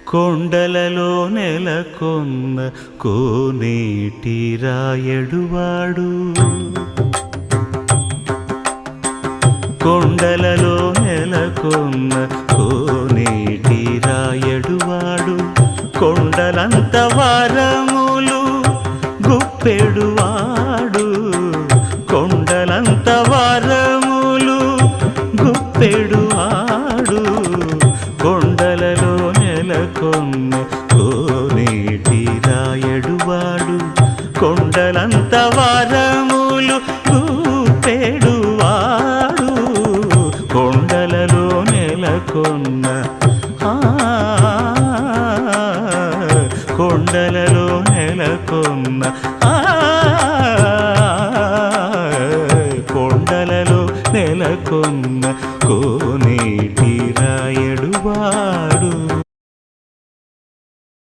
కొండలలో నెలకొన్న కోనేటి రాయడువాడు కొండలలో నెలకొన్న కోనేటి రాయడువాడు కొండలంత వరములు గుప్పెడువాడు కొండలంత వరములు గుప్పెడువాడు కొండలలో నెలకొన్న కోనేటి రాయడువాడు కొండలంత వరములు గుప్పెడువాడు కొండలలో నెలకొన్న కొండలలో నెలకొన్న కొండలలో నెలకొన్న